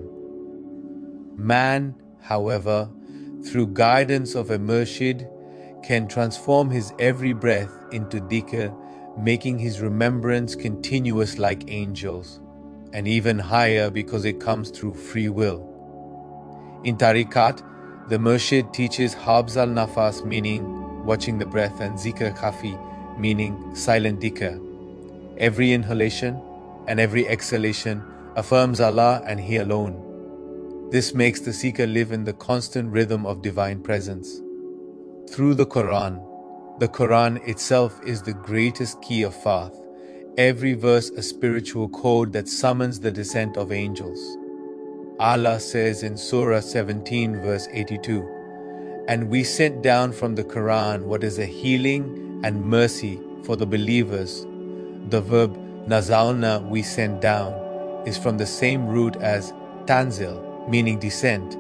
Man, however, through guidance of a murshid, can transform his every breath into dhikr, making his remembrance continuous like angels, and even higher because it comes through free will. In tariqat, the murshid teaches habs al-nafas, meaning watching the breath, and zikr khafi, meaning silent dhikr. Every inhalation and every exhalation affirms Allah and He alone. This makes the seeker live in the constant rhythm of divine presence. Through the Quran itself is the greatest key of Fath, every verse a spiritual code that summons the descent of angels. Allah says in Surah 17 verse 82, "And we sent down from the Quran what is a healing and mercy for the believers." The verb nazalna, we sent down, is from the same root as tanzil, meaning descent.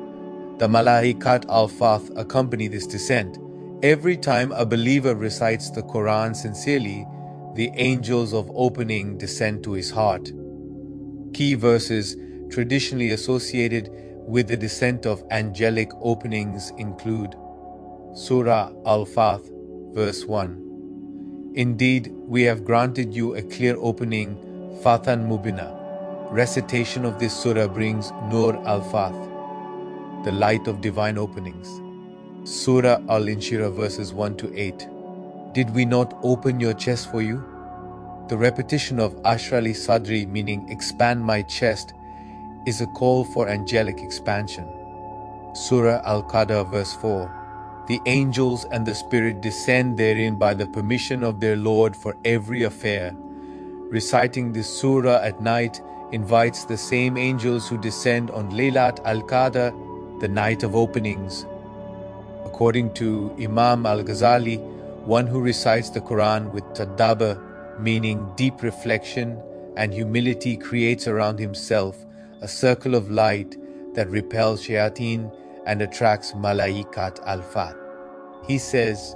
The Malaikat Al Fath accompany this descent. Every time a believer recites the Quran sincerely, the angels of opening descend to his heart. Key verses traditionally associated with the descent of angelic openings include Surah Al-Fath, verse 1. Indeed, we have granted you a clear opening, Fathan Mubina. Recitation of this surah brings Nur al-Fath, the light of divine openings. Surah Al-Inshirah verses 1 to 8. Did we not open your chest for you? The repetition of Ashrali Sadri, meaning expand my chest, is a call for angelic expansion. Surah Al-Qadr verse 4. The angels and the Spirit descend therein by the permission of their Lord for every affair. Reciting this surah at night invites the same angels who descend on Laylat al-Qadr, the night of openings. According to Imam al-Ghazali, one who recites the Quran with tadabbur, meaning deep reflection and humility, creates around himself a circle of light that repels shayateen and attracts Malaikat Al Fath. He says,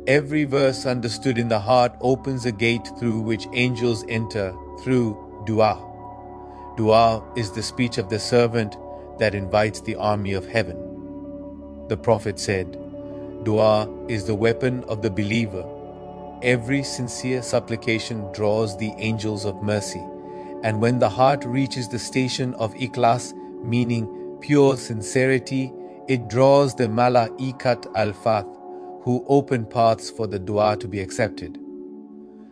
every verse understood in the heart opens a gate through which angels enter through dua. Dua is the speech of the servant that invites the army of heaven. The Prophet said, dua is the weapon of the believer. Every sincere supplication draws the angels of mercy, and when the heart reaches the station of ikhlas, meaning pure sincerity, it draws the Malā'ikat Al Fath, who open paths for the dua to be accepted.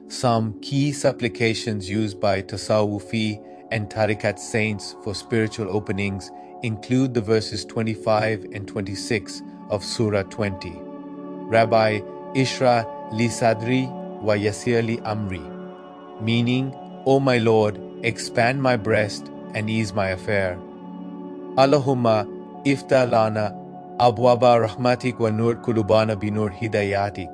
Some key supplications used by Tasawwufi and Tariqat saints for spiritual openings include the verses 25 and 26 of Surah 20. Rabbi Ishra li Sadri wa Yasir li Amri, meaning, O my Lord, expand my breast and ease my affair. Allahumma ifta lana abwaba rahmatik wa nur kulubana binur hidayatik,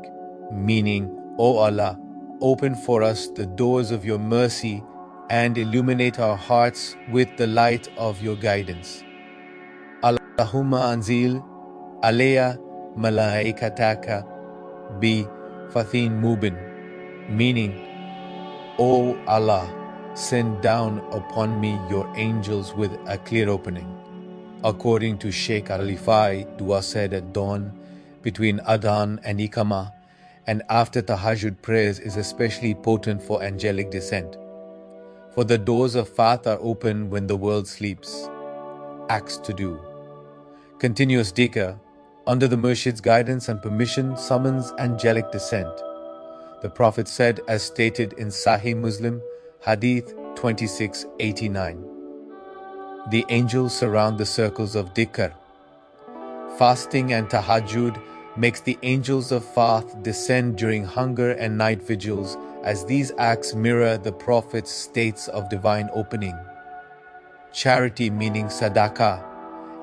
meaning, O Allah, open for us the doors of your mercy and illuminate our hearts with the light of your guidance. Allahumma anzil alayya malaikataka bi fathin mubin, meaning, O Allah, send down upon me your angels with a clear opening. According to Sheikh Al-Ifai, dua said at dawn, between Adhan and Iqamah, and after Tahajjud prayers is especially potent for angelic descent. For the doors of Fath are open when the world sleeps. Acts to do. Continuous dhikr, under the Murshid's guidance and permission, summons angelic descent. The Prophet said, as stated in Sahih Muslim, Hadith 2689, the angels surround the circles of dhikr. Fasting and tahajjud makes the angels of Fath descend during hunger and night vigils, as these acts mirror the Prophet's states of divine opening. charity meaning sadaqah,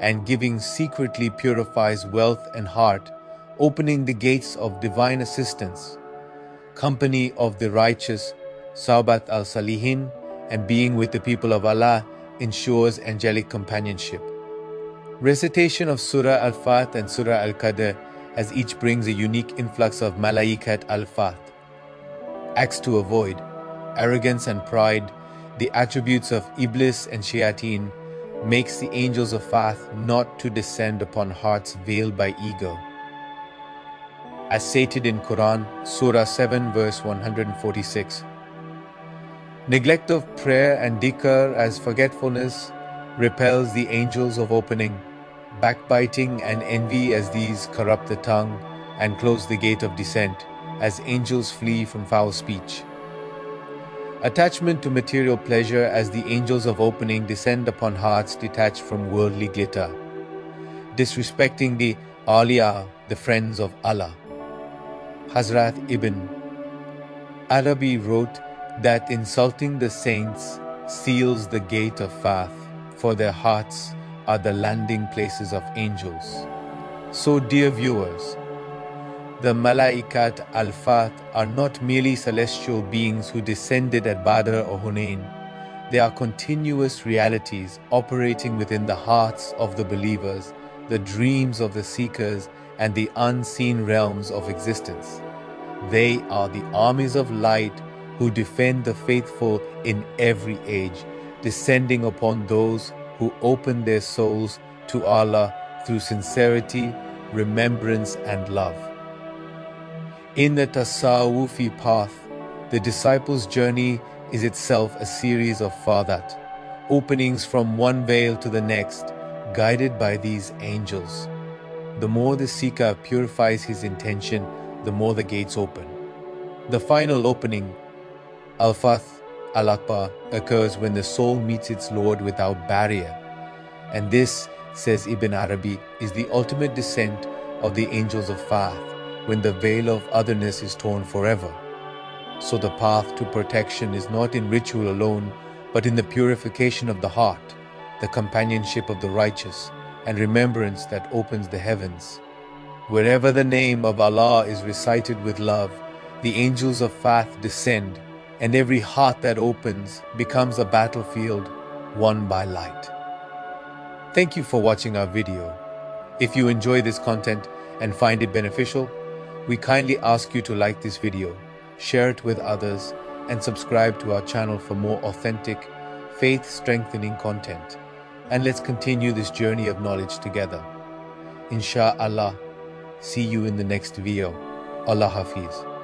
and giving secretly purifies wealth and heart, opening the gates of divine assistance. Company of the righteous, Sawbat al-Salihin, and being with the people of Allah ensures angelic companionship. Recitation of Surah Al Fath and Surah Al-Qadr as each brings a unique influx of Malaikat Al Fath. Acts to avoid arrogance and pride, the attributes of Iblis and Shayateen, makes the angels of Fath not to descend upon hearts veiled by ego. As stated in Quran, Surah 7 verse 146. Neglect of prayer and dhikr as forgetfulness repels the angels of opening. Backbiting and envy as these corrupt the tongue and close the gate of descent, as angels flee from foul speech. Attachment to material pleasure as the angels of opening descend upon hearts detached from worldly glitter. Disrespecting the awliya, the friends of Allah. Hazrat Ibn Arabi wrote that insulting the saints seals the gate of Fath, for their hearts are the landing places of angels. So dear viewers, the Malaikat Al Fath are not merely celestial beings who descended at Badr or Hunain. They are continuous realities operating within the hearts of the believers, the dreams of the seekers, and the unseen realms of existence. They are the armies of light who defend the faithful in every age, descending upon those who open their souls to Allah through sincerity, remembrance, and love. In the Tasawwufi path, the disciple's journey is itself a series of fadat, openings from one veil to the next, guided by these angels. The more the seeker purifies his intention, the more the gates open. The final opening, Al-Fath, Al-Akbar, occurs when the soul meets its Lord without barrier. And this, says Ibn Arabi, is the ultimate descent of the angels of Fath, when the veil of otherness is torn forever. So the path to protection is not in ritual alone, but in the purification of the heart, the companionship of the righteous, and remembrance that opens the heavens. Wherever the name of Allah is recited with love, the angels of Fath descend, and every heart that opens becomes a battlefield won by light. Thank you for watching our video. If you enjoy this content and find it beneficial, we kindly ask you to like this video, share it with others, and subscribe to our channel for more authentic, faith-strengthening content. And let's continue this journey of knowledge together. Insha'Allah, see you in the next video. Allah Hafiz.